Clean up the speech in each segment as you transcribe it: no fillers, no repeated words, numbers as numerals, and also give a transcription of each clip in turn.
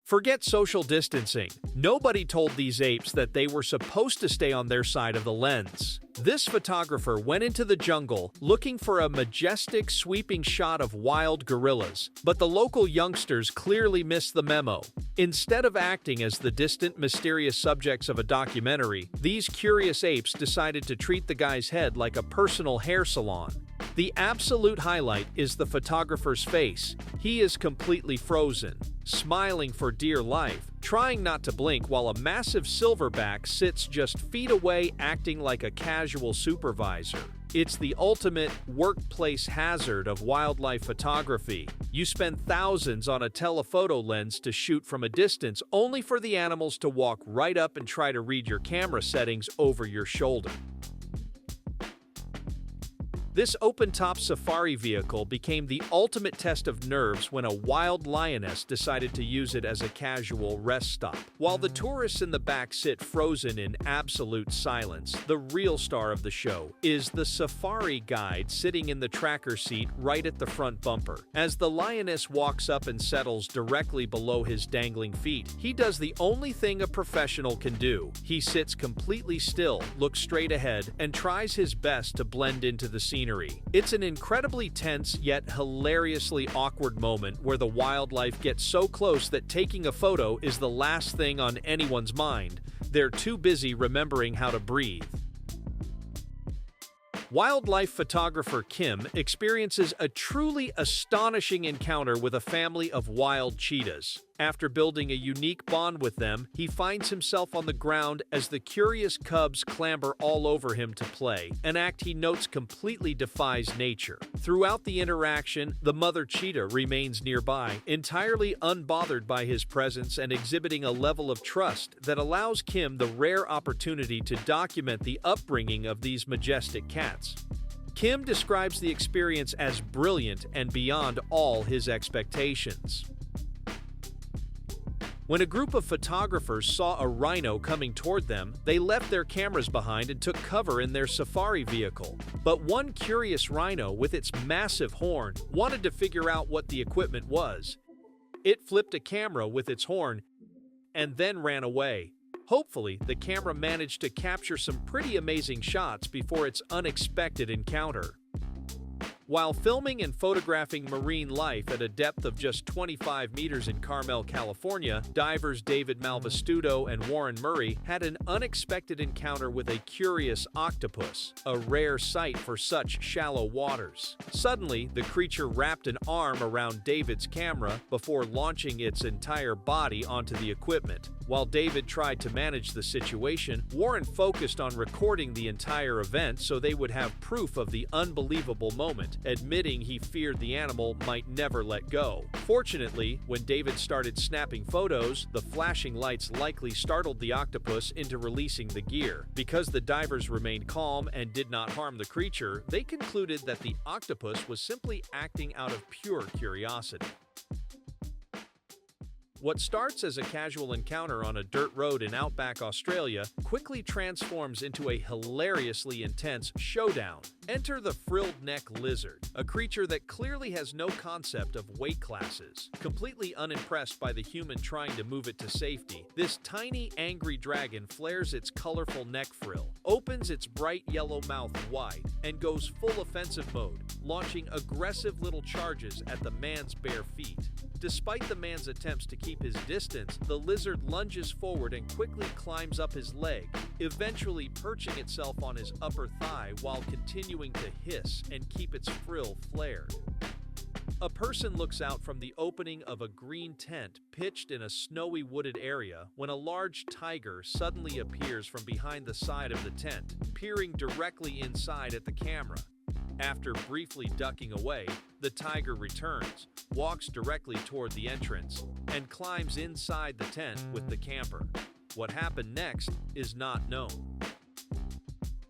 Forget social distancing. Nobody told these apes that they were supposed to stay on their side of the lens. This photographer went into the jungle looking for a majestic, sweeping shot of wild gorillas, but the local youngsters clearly missed the memo. Instead of acting as the distant, mysterious subjects of a documentary, these curious apes decided to treat the guy's head like a personal hair salon. The absolute highlight is the photographer's face. He is completely frozen, smiling for dear life, trying not to blink while a massive silverback sits just feet away acting like a casual supervisor. It's the ultimate workplace hazard of wildlife photography. You spend thousands on a telephoto lens to shoot from a distance only for the animals to walk right up and try to read your camera settings over your shoulder. This open-top safari vehicle became the ultimate test of nerves when a wild lioness decided to use it as a casual rest stop. While the tourists in the back sit frozen in absolute silence, the real star of the show is the safari guide sitting in the tracker seat right at the front bumper. As the lioness walks up and settles directly below his dangling feet, he does the only thing a professional can do. He sits completely still, looks straight ahead, and tries his best to blend into the scenery. It's an incredibly tense yet hilariously awkward moment where the wildlife gets so close that taking a photo is the last thing on anyone's mind. They're too busy remembering how to breathe. Wildlife photographer Kim experiences a truly astonishing encounter with a family of wild cheetahs. After building a unique bond with them, he finds himself on the ground as the curious cubs clamber all over him to play, an act he notes completely defies nature. Throughout the interaction, the mother cheetah remains nearby, entirely unbothered by his presence and exhibiting a level of trust that allows Kim the rare opportunity to document the upbringing of these majestic cats. Kim describes the experience as brilliant and beyond all his expectations. When a group of photographers saw a rhino coming toward them, they left their cameras behind and took cover in their safari vehicle. But one curious rhino with its massive horn wanted to figure out what the equipment was. It flipped a camera with its horn and then ran away. Hopefully, the camera managed to capture some pretty amazing shots before its unexpected encounter. While filming and photographing marine life at a depth of just 25 meters in Carmel, California, divers David Malvestuto and Warren Murray had an unexpected encounter with a curious octopus, a rare sight for such shallow waters. Suddenly, the creature wrapped an arm around David's camera before launching its entire body onto the equipment. While David tried to manage the situation, Warren focused on recording the entire event so they would have proof of the unbelievable moment, admitting he feared the animal might never let go. Fortunately, when David started snapping photos, the flashing lights likely startled the octopus into releasing the gear. Because the divers remained calm and did not harm the creature, they concluded that the octopus was simply acting out of pure curiosity. What starts as a casual encounter on a dirt road in outback Australia quickly transforms into a hilariously intense showdown. Enter the frilled neck lizard, a creature that clearly has no concept of weight classes. Completely unimpressed by the human trying to move it to safety, this tiny, angry dragon flares its colorful neck frill, opens its bright yellow mouth wide, and goes full offensive mode, launching aggressive little charges at the man's bare feet. Despite the man's attempts to keep his distance, the lizard lunges forward and quickly climbs up his leg, eventually perching itself on his upper thigh while continuing to hiss and keep its frill flared. A person looks out from the opening of a green tent pitched in a snowy wooded area when a large tiger suddenly appears from behind the side of the tent, peering directly inside at the camera. After briefly ducking away, the tiger returns, walks directly toward the entrance, and climbs inside the tent with the camper. What happened next is not known.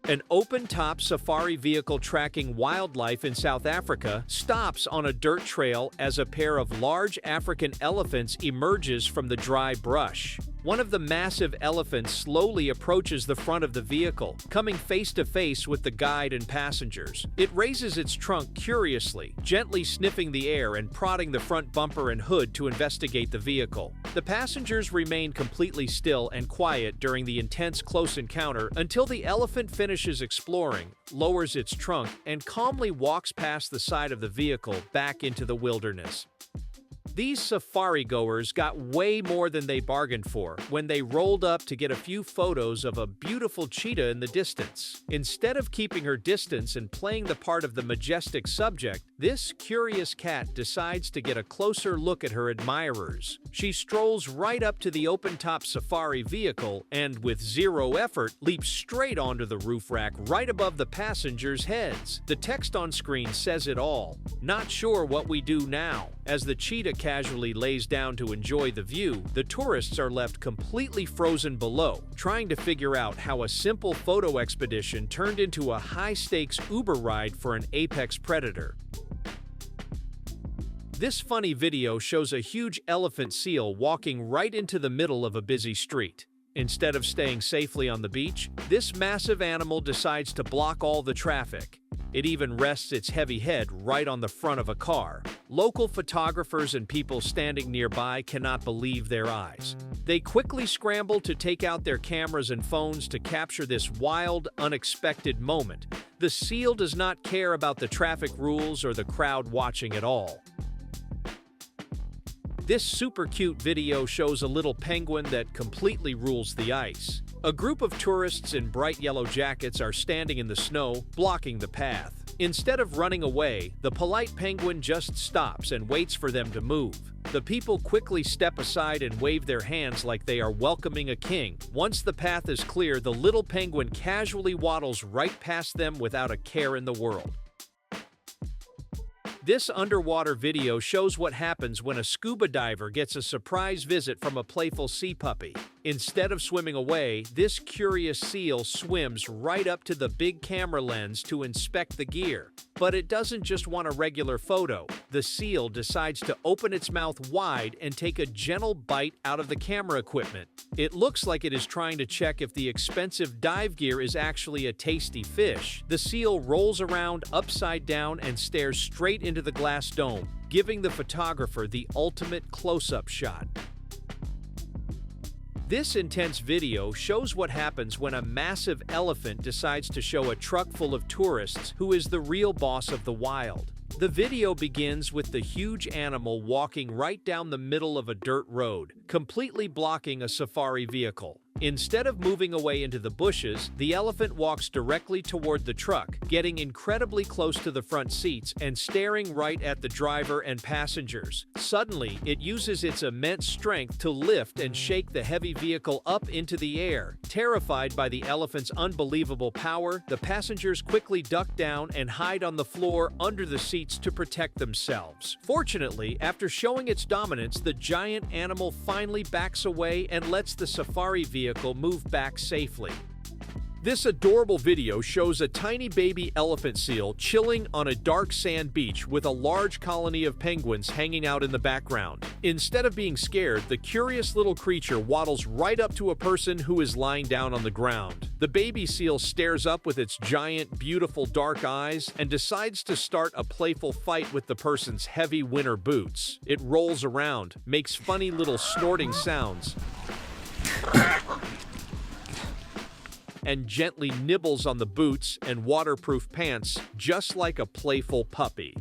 An open-top safari vehicle tracking wildlife in South Africa stops on a dirt trail as a pair of large African elephants emerges from the dry brush. One of the massive elephants slowly approaches the front of the vehicle, coming face to face with the guide and passengers. It raises its trunk curiously, gently sniffing the air and prodding the front bumper and hood to investigate the vehicle. The passengers remain completely still and quiet during the intense close encounter until the elephant finishes exploring, lowers its trunk, and calmly walks past the side of the vehicle back into the wilderness. These safari-goers got way more than they bargained for when they rolled up to get a few photos of a beautiful cheetah in the distance. Instead of keeping her distance and playing the part of the majestic subject, this curious cat decides to get a closer look at her admirers. She strolls right up to the open-top safari vehicle and, with zero effort, leaps straight onto the roof rack right above the passengers' heads. The text on screen says it all. "Not sure what we do now." As the cheetah casually lays down to enjoy the view, the tourists are left completely frozen below, trying to figure out how a simple photo expedition turned into a high-stakes Uber ride for an apex predator. This funny video shows a huge elephant seal walking right into the middle of a busy street. Instead of staying safely on the beach, this massive animal decides to block all the traffic. It even rests its heavy head right on the front of a car. Local photographers and people standing nearby cannot believe their eyes. They quickly scramble to take out their cameras and phones to capture this wild, unexpected moment. The seal does not care about the traffic rules or the crowd watching at all. This super cute video shows a little penguin that completely rules the ice. A group of tourists in bright yellow jackets are standing in the snow, blocking the path. Instead of running away, the polite penguin just stops and waits for them to move. The people quickly step aside and wave their hands like they are welcoming a king. Once the path is clear, the little penguin casually waddles right past them without a care in the world. This underwater video shows what happens when a scuba diver gets a surprise visit from a playful sea puppy. Instead of swimming away, this curious seal swims right up to the big camera lens to inspect the gear. But it doesn't just want a regular photo. The seal decides to open its mouth wide and take a gentle bite out of the camera equipment. It looks like it is trying to check if the expensive dive gear is actually a tasty fish. The seal rolls around upside down and stares straight into the glass dome, giving the photographer the ultimate close-up shot. This intense video shows what happens when a massive elephant decides to show a truck full of tourists who is the real boss of the wild. The video begins with the huge animal walking right down the middle of a dirt road, completely blocking a safari vehicle. Instead of moving away into the bushes, the elephant walks directly toward the truck, getting incredibly close to the front seats and staring right at the driver and passengers. Suddenly, it uses its immense strength to lift and shake the heavy vehicle up into the air. Terrified by the elephant's unbelievable power, the passengers quickly duck down and hide on the floor under the seats to protect themselves. Fortunately, after showing its dominance, the giant animal finally backs away and lets the safari vehicle move back safely. This adorable video shows a tiny baby elephant seal chilling on a dark sand beach with a large colony of penguins hanging out in the background. Instead of being scared, the curious little creature waddles right up to a person who is lying down on the ground. The baby seal stares up with its giant, beautiful dark eyes and decides to start a playful fight with the person's heavy winter boots. It rolls around, makes funny little snorting sounds, and gently nibbles on the boots and waterproof pants, just like a playful puppy.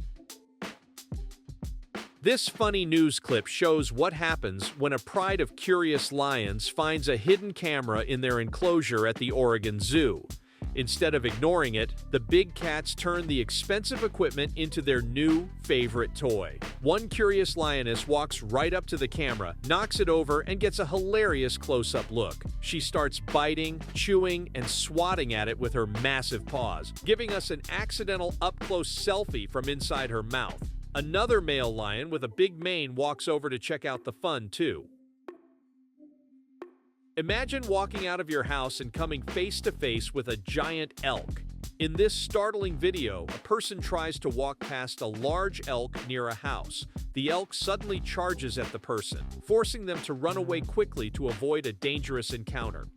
This funny news clip shows what happens when a pride of curious lions finds a hidden camera in their enclosure at the Oregon Zoo. Instead of ignoring it, the big cats turn the expensive equipment into their new favorite toy. One curious lioness walks right up to the camera, knocks it over, and gets a hilarious close-up look. She starts biting, chewing, and swatting at it with her massive paws, giving us an accidental up-close selfie from inside her mouth. Another male lion with a big mane walks over to check out the fun, too. Imagine walking out of your house and coming face to face with a giant elk. In this startling video, a person tries to walk past a large elk near a house. The elk suddenly charges at the person, forcing them to run away quickly to avoid a dangerous encounter.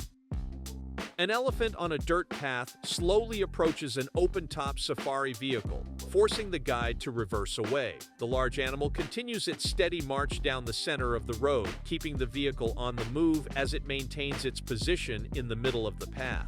An elephant on a dirt path slowly approaches an open-top safari vehicle, forcing the guide to reverse away. The large animal continues its steady march down the center of the road, keeping the vehicle on the move as it maintains its position in the middle of the path.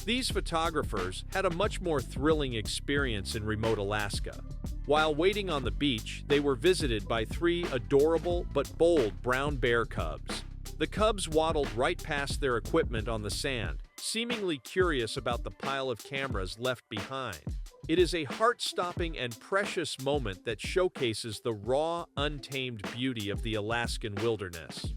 These photographers had a much more thrilling experience in remote Alaska. While waiting on the beach, they were visited by 3 adorable but bold brown bear cubs. The cubs waddled right past their equipment on the sand, seemingly curious about the pile of cameras left behind. It is a heart-stopping and precious moment that showcases the raw, untamed beauty of the Alaskan wilderness.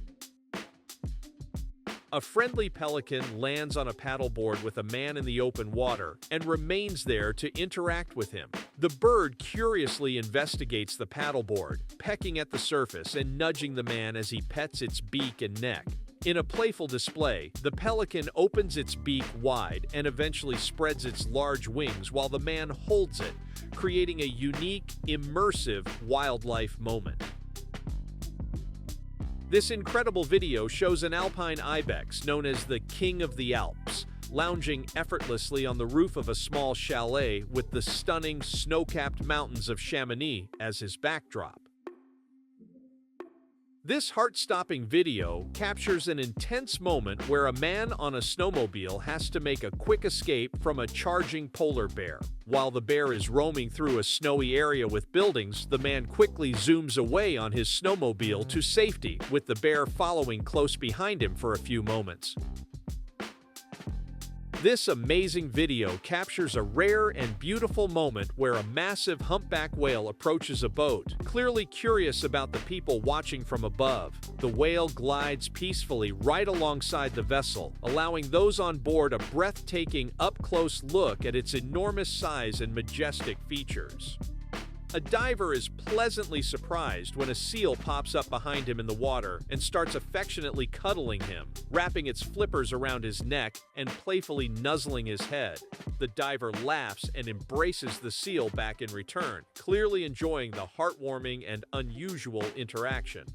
A friendly pelican lands on a paddleboard with a man in the open water and remains there to interact with him. The bird curiously investigates the paddleboard, pecking at the surface and nudging the man as he pets its beak and neck. In a playful display, the pelican opens its beak wide and eventually spreads its large wings while the man holds it, creating a unique, immersive wildlife moment. This incredible video shows an alpine ibex known as the King of the Alps, lounging effortlessly on the roof of a small chalet with the stunning snow-capped mountains of Chamonix as his backdrop. This heart-stopping video captures an intense moment where a man on a snowmobile has to make a quick escape from a charging polar bear. While the bear is roaming through a snowy area with buildings, the man quickly zooms away on his snowmobile to safety, with the bear following close behind him for a few moments. This amazing video captures a rare and beautiful moment where a massive humpback whale approaches a boat, clearly curious about the people watching from above. The whale glides peacefully right alongside the vessel, allowing those on board a breathtaking up-close look at its enormous size and majestic features. A diver is pleasantly surprised when a seal pops up behind him in the water and starts affectionately cuddling him, wrapping its flippers around his neck and playfully nuzzling his head. The diver laughs and embraces the seal back in return, clearly enjoying the heartwarming and unusual interaction.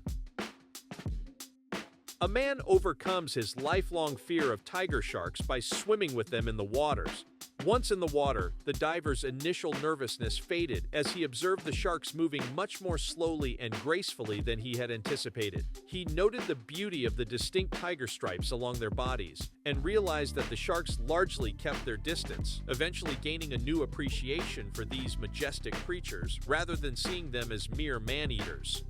A man overcomes his lifelong fear of tiger sharks by swimming with them in the waters. Once in the water, the diver's initial nervousness faded as he observed the sharks moving much more slowly and gracefully than he had anticipated. He noted the beauty of the distinct tiger stripes along their bodies and realized that the sharks largely kept their distance, eventually gaining a new appreciation for these majestic creatures rather than seeing them as mere man-eaters.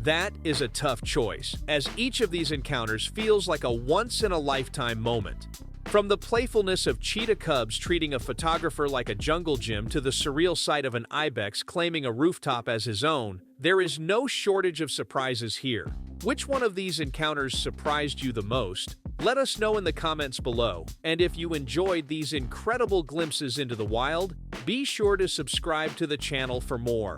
That is a tough choice, as each of these encounters feels like a once-in-a-lifetime moment. From the playfulness of cheetah cubs treating a photographer like a jungle gym to the surreal sight of an ibex claiming a rooftop as his own, there is no shortage of surprises here. Which one of these encounters surprised you the most? Let us know in the comments below. And if you enjoyed these incredible glimpses into the wild, be sure to subscribe to the channel for more.